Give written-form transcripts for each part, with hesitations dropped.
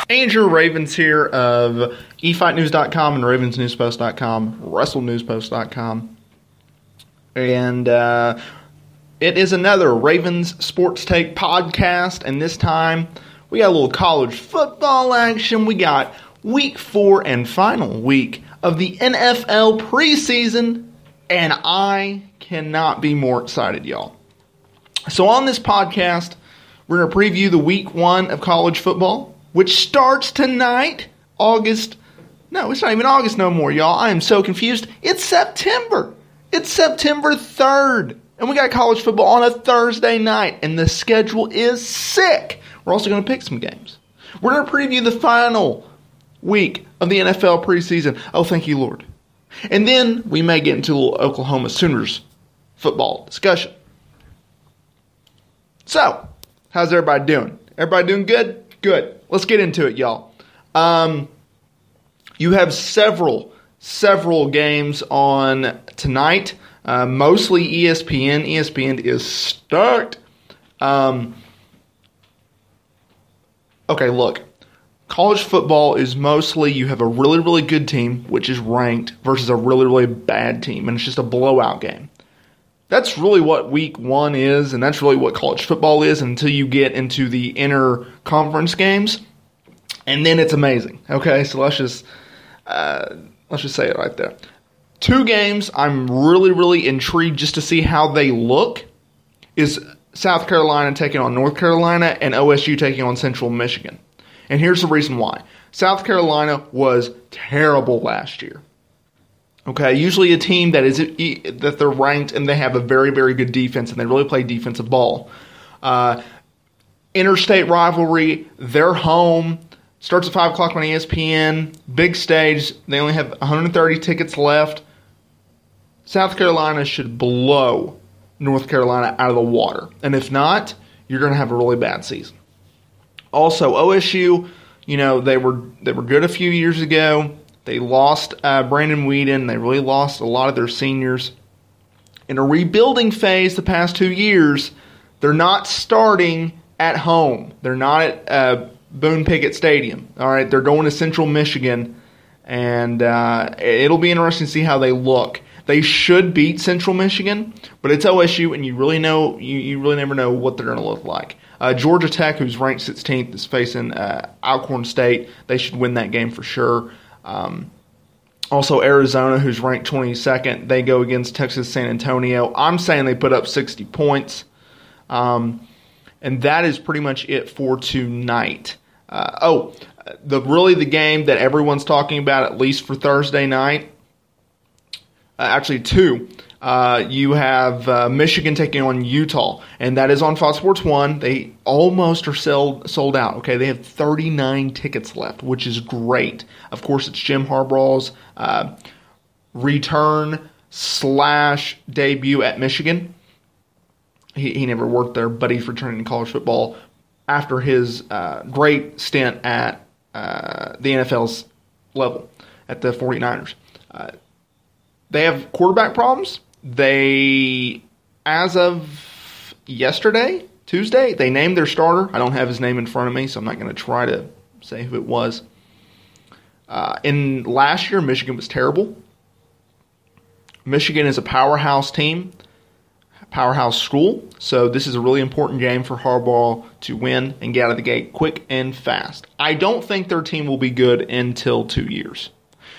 Andrew Ravens here of eFightNews.com and RavensNewsPost.com, WrestleNewsPost.com. And it is another Ravens Sports Take podcast, and this time we got a little college football action. We got week 4 and final week of the NFL preseason, and I cannot be more excited, y'all. So on this podcast, we're going to preview the week 1 of college football, which starts tonight, August. No, it's not even August no more, y'all. I am so confused. It's September. It's September 3rd. And we got college football on a Thursday night. And the schedule is sick. We're also going to pick some games. We're going to preview the final week of the NFL preseason. Oh, thank you, Lord. And then we may get into a little Oklahoma Sooners football discussion. So, how's everybody doing? Everybody doing good? Good. Let's get into it, y'all. You have several games on tonight. Mostly ESPN. ESPN is stoked. Okay, look. College football is mostly you have a really, really good team, which is ranked, versus a really, really bad team, and it's just a blowout game. That's really what week 1 is, and that's really what college football is until you get into the inter-conference games, and then it's amazing. Okay, so let's just say it right there. 2 games I'm really, really intrigued just to see how they look is South Carolina taking on North Carolina and OSU taking on Central Michigan. And here's the reason why. South Carolina was terrible last year. Okay, usually a team that they're ranked and they have a very, very good defense and they really play defensive ball. Interstate rivalry, they're home. Starts at 5 o'clock on ESPN. Big stage. They only have 130 tickets left. South Carolina should blow North Carolina out of the water. And if not, you're going to have a really bad season. Also, OSU, they were good a few years ago. They lost Brandon Weeden. They really lost a lot of their seniors. In a rebuilding phase the past 2 years, they're not starting at home. They're not at Boone Pickett Stadium. All right, they're going to Central Michigan, and it'll be interesting to see how they look. They should beat Central Michigan, but it's OSU, and you really never know what they're going to look like. Georgia Tech, who's ranked 16th, is facing Alcorn State. They should win that game for sure. Also, Arizona, who's ranked 22nd, they go against Texas San Antonio. I'm saying they put up 60 points. And that is pretty much it for tonight. The game that everyone's talking about, at least for Thursday night, actually 2. You have Michigan taking on Utah, and that is on Fox Sports 1. They almost are sold out. Okay, they have 39 tickets left, which is great. Of course, it's Jim Harbaugh's return/debut at Michigan. He never worked there, but he's returning to college football after his great stint at the NFL's level at the 49ers. They have quarterback problems. They, as of yesterday, Tuesday, they named their starter. I don't have his name in front of me, so I'm not going to try to say who it was. In last year, Michigan was terrible. Michigan is a powerhouse team, powerhouse school, so this is a really important game for Harbaugh to win and get out of the gate quick and fast. I don't think their team will be good until 2 years.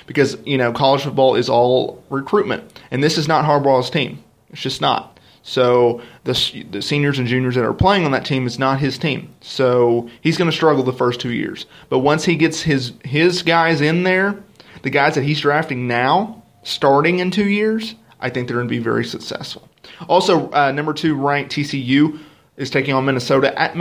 Because, college football is all recruitment. And this is not Harbaugh's team. It's just not. So the seniors and juniors that are playing on that team is not his team. So he's going to struggle the first 2 years. But once he gets his guys in there, the guys that he's drafting now, starting in 2 years, I think they're going to be very successful. Also, number 2 ranked TCU is taking on Minnesota at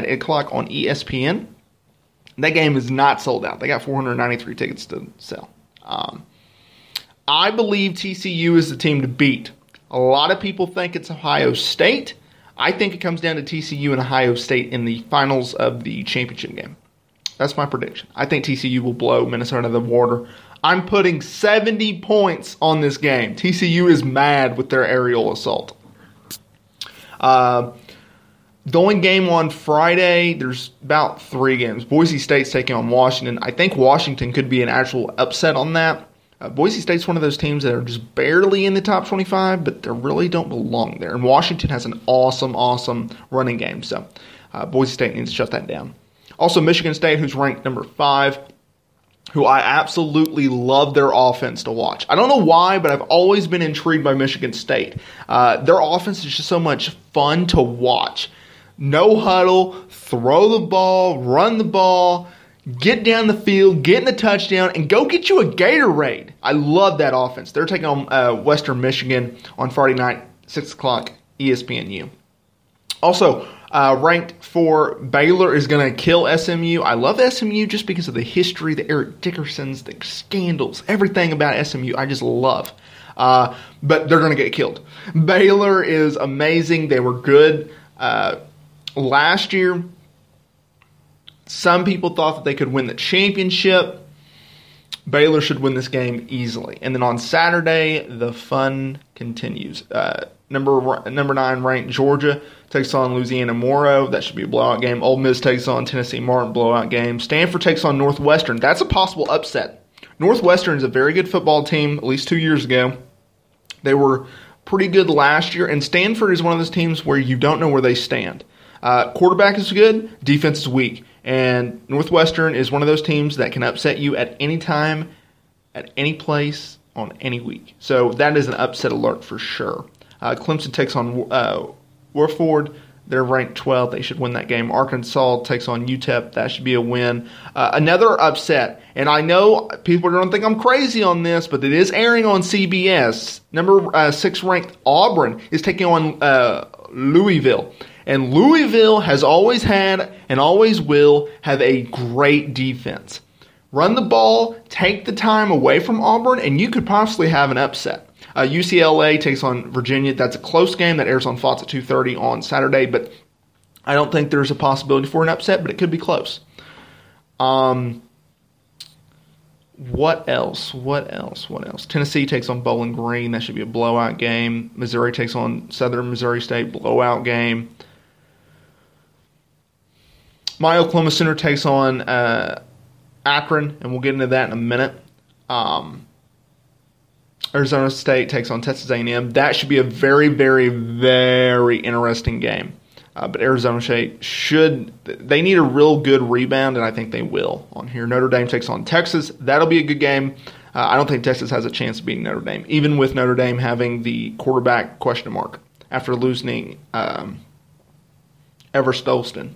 8 o'clock on ESPN. That game is not sold out. They got 493 tickets to sell. I believe TCU is the team to beat. A lot of people think it's Ohio State. I think it comes down to TCU and Ohio State in the finals of the championship game. That's my prediction. I think TCU will blow Minnesota out of the water. I'm putting 70 points on this game. TCU is mad with their aerial assault. The only game on Friday, there's about 3 games. Boise State's taking on Washington. I think Washington could be an actual upset on that. Boise State's one of those teams that are just barely in the top 25, but they really don't belong there. And Washington has an awesome running game. So Boise State needs to shut that down. Also, Michigan State, who's ranked number 5, who I absolutely love their offense to watch. I don't know why, but I've always been intrigued by Michigan State. Their offense is just so much fun to watch. No huddle, throw the ball, run the ball, get down the field, get in the touchdown, and go get you a Gatorade. I love that offense. They're taking on Western Michigan on Friday night, 6 o'clock, ESPNU. Also, ranked 4, Baylor is going to kill SMU. I love SMU just because of the history, the Eric Dickersons, the scandals, everything about SMU I just love. But they're going to get killed. Baylor is amazing. They were good last year. Some people thought that they could win the championship. Baylor should win this game easily. And then on Saturday, the fun continues. Number 9 ranked Georgia takes on Louisiana Moro. That should be a blowout game. Ole Miss takes on Tennessee Martin, blowout game. Stanford takes on Northwestern. That's a possible upset. Northwestern is a very good football team, at least 2 years ago. They were pretty good last year, and Stanford is one of those teams where you don't know where they stand. Quarterback is good, defense is weak. And Northwestern is one of those teams that can upset you at any time, at any place, on any week. So that is an upset alert for sure. Clemson takes on Wofford. They're ranked 12th. They should win that game. Arkansas takes on UTEP. That should be a win. Another upset, and I know people are going to think I'm crazy on this, but it is airing on CBS. Number 6 ranked Auburn is taking on Louisville. And Louisville has always had and always will have a great defense. Run the ball, take the time away from Auburn, and you could possibly have an upset. UCLA takes on Virginia. That's a close game that airs on Fox at 2:30 on Saturday, but I don't think there's a possibility for an upset, but it could be close. What else? Tennessee takes on Bowling Green. That should be a blowout game. Missouri takes on Southern Missouri State. Blowout game. My Oklahoma Center takes on Akron, and we'll get into that in a minute. Arizona State takes on Texas A&M. That should be a very, very, very interesting game. But Arizona State they need a real good rebound, and I think they will on here. Notre Dame takes on Texas. That'll be a good game. I don't think Texas has a chance of beating Notre Dame, even with Notre Dame having the quarterback question mark after losing Golston.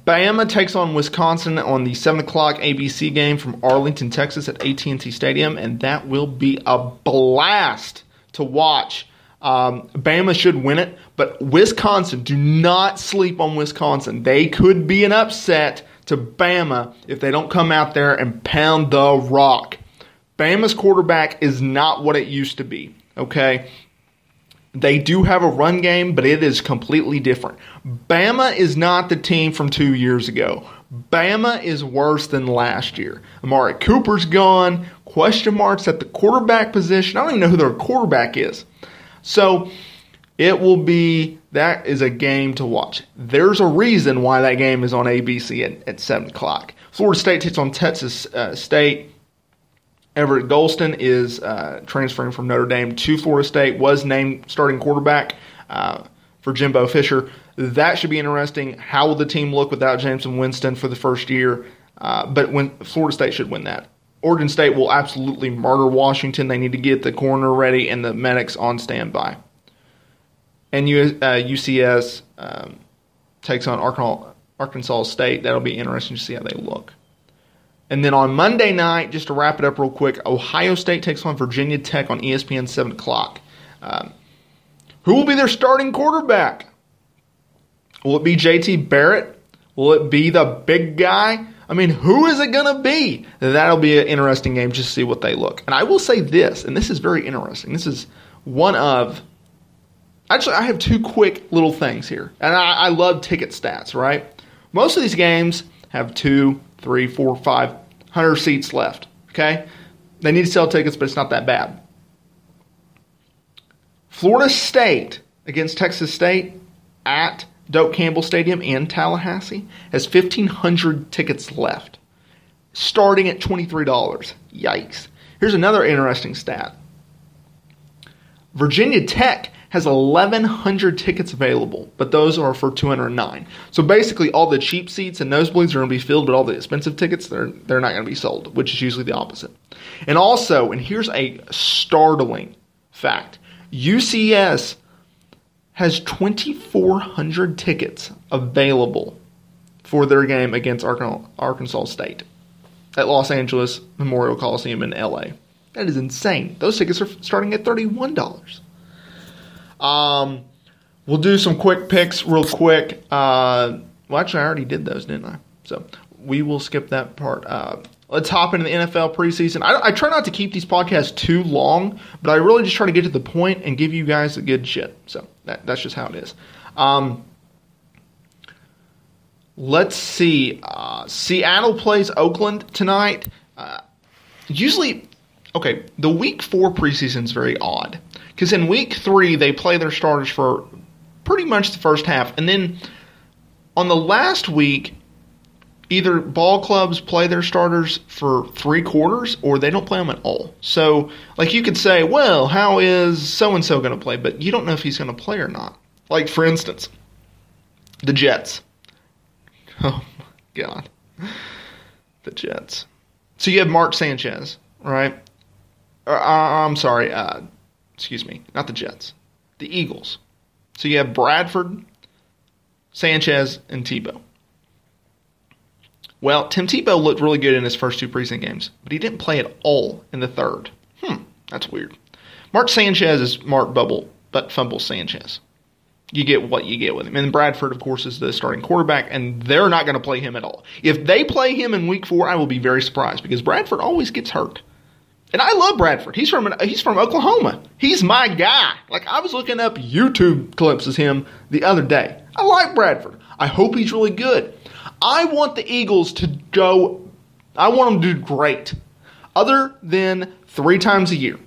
Bama takes on Wisconsin on the 7 o'clock ABC game from Arlington, Texas at AT&T Stadium, and that will be a blast to watch. Bama should win it, but Wisconsin, do not sleep on Wisconsin. They could be an upset to Bama if they don't come out there and pound the rock. Bama's quarterback is not what it used to be, okay? They do have a run game, but it is completely different. Bama is not the team from 2 years ago. Bama is worse than last year. Amari Cooper's gone. Question marks at the quarterback position. I don't even know who their quarterback is. So that is a game to watch. There's a reason why that game is on ABC at 7 o'clock. Florida State takes on Texas State. Everett Golston is transferring from Notre Dame to Florida State, was named starting quarterback for Jimbo Fisher. That should be interesting. How will the team look without Jameson Winston for the first year? But Florida State should win that. Oregon State will absolutely murder Washington. They need to get the corner ready and the medics on standby. And UCS takes on Arkansas State. That'll be interesting to see how they look. And then on Monday night, just to wrap it up real quick, Ohio State takes on Virginia Tech on ESPN 7 o'clock. Who will be their starting quarterback? Will it be JT Barrett? Will it be the big guy? I mean, who is it going to be? That'll be an interesting game just to see what they look. And I will say this, and this is very interesting. This is one of... Actually, I have 2 quick little things here. And I love ticket stats, right? Most of these games have 2, 3, 4, 500 seats left, okay? They need to sell tickets, but it's not that bad. Florida State against Texas State at Doak Campbell Stadium in Tallahassee has 1,500 tickets left, starting at $23. Yikes. Here's another interesting stat. Virginia Tech has 1,100 tickets available, but those are for $209. So basically, all the cheap seats and nosebleeds are going to be filled, but all the expensive tickets, they're not going to be sold, which is usually the opposite. And also, and here's a startling fact, UCS has 2,400 tickets available for their game against Arkansas State at Los Angeles Memorial Coliseum in LA. That is insane. Those tickets are starting at $31. We'll do some quick picks real quick. Well, actually, I already did those, didn't I? So we will skip that part. Let's hop into the NFL preseason. I try not to keep these podcasts too long, but I really just try to get to the point and give you guys the good shit. So that's just how it is. Let's see. Seattle plays Oakland tonight. Usually, okay, the Week 4 preseason is very odd. Because in Week 3, they play their starters for pretty much the first half. And then on the last week, either ball clubs play their starters for 3 quarters or they don't play them at all. So, like, you could say, well, how is so-and-so going to play? But you don't know if he's going to play or not. Like, for instance, the Jets. Oh, my God. The Jets. So you have Mark Sanchez, right? I'm sorry. Excuse me. Not the Jets. The Eagles. So you have Bradford, Sanchez, and Tebow. Well, Tim Tebow looked really good in his first 2 preseason games, but he didn't play at all in the third. That's weird. Mark Sanchez is Mark Fumble Sanchez. You get what you get with him. And Bradford, of course, is the starting quarterback, and they're not going to play him at all. If they play him in Week 4, I will be very surprised because Bradford always gets hurt. And I love Bradford. He's from Oklahoma. He's my guy. Like, I was looking up YouTube clips of him the other day. I like Bradford. I hope he's really good. I want the Eagles to go. I want them to do great. Other than 3 times a year.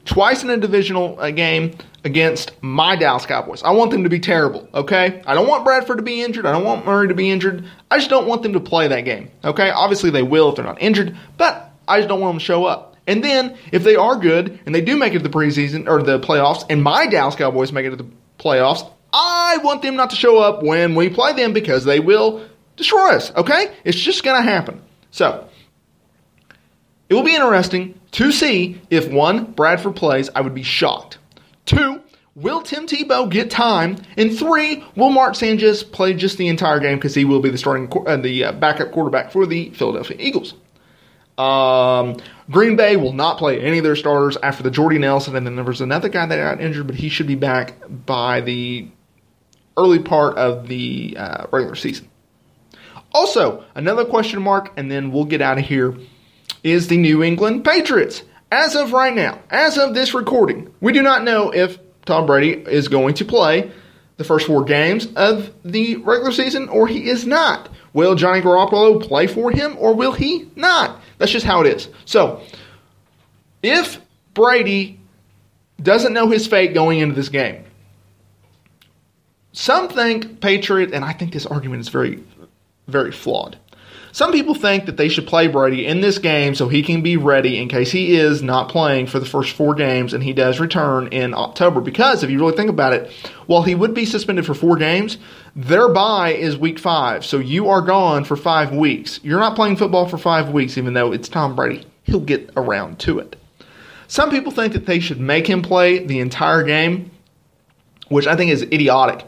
Twice in a divisional game against my Dallas Cowboys. I want them to be terrible, okay? I don't want Bradford to be injured. I don't want Murray to be injured. I just don't want them to play that game, okay? Obviously, they will if they're not injured, but I just don't want them to show up. And then, if they are good, and they do make it to the preseason, or the playoffs, and my Dallas Cowboys make it to the playoffs, I want them not to show up when we play them because they will destroy us, okay? It's just going to happen. So, it will be interesting to see if 1, Bradford plays. I would be shocked. 2, will Tim Tebow get time? And 3, will Mark Sanchez play just the entire game because he will be the backup quarterback for the Philadelphia Eagles. Green Bay will not play any of their starters after the Jordy Nelson, and then there was another guy that got injured, but he should be back by the early part of the regular season. Also, another question mark, and then we'll get out of here, is the New England Patriots. As of right now, as of this recording, we do not know if Tom Brady is going to play the first 4 games of the regular season or he is not. Will Johnny Garoppolo play for him or will he not? That's just how it is. So, if Brady doesn't know his fate going into this game, some think Patriot, and I think this argument is very, very flawed. Some people think that they should play Brady in this game so he can be ready in case he is not playing for the first 4 games and he does return in October. Because if you really think about it, while he would be suspended for 4 games, their bye is week 5. So you are gone for 5 weeks. You're not playing football for 5 weeks even though it's Tom Brady. He'll get around to it. Some people think that they should make him play the entire game, which I think is idiotic.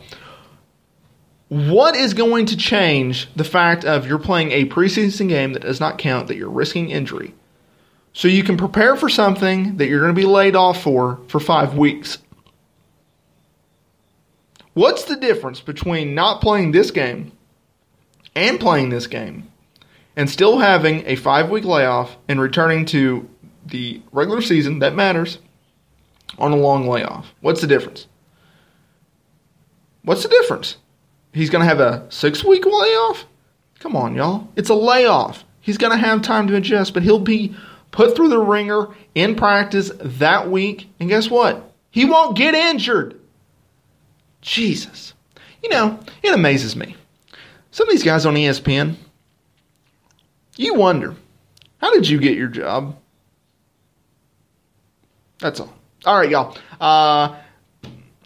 What is going to change the fact of you're playing a preseason game that does not count, that you're risking injury, so you can prepare for something that you're going to be laid off for 5 weeks? What's the difference between not playing this game and playing this game and still having a 5-week layoff and returning to the regular season that matters on a long layoff? What's the difference? What's the difference? He's going to have a 6-week layoff? Come on, y'all. It's a layoff. He's going to have time to adjust, but he'll be put through the ringer in practice that week. And guess what? He won't get injured. Jesus. You know, it amazes me. Some of these guys on ESPN, you wonder, how did you get your job? That's all. All right, y'all.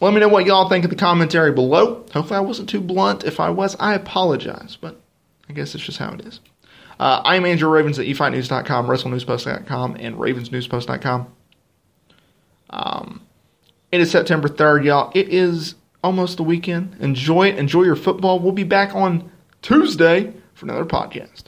Let me know what y'all think of the commentary below. Hopefully I wasn't too blunt. If I was, I apologize. But I guess it's just how it is. I am Andrew Ravens at eFightNews.com, WrestleNewsPost.com, and RavensNewsPost.com. It is September 3rd, y'all. It is almost the weekend. Enjoy it. Enjoy your football. We'll be back on Tuesday for another podcast.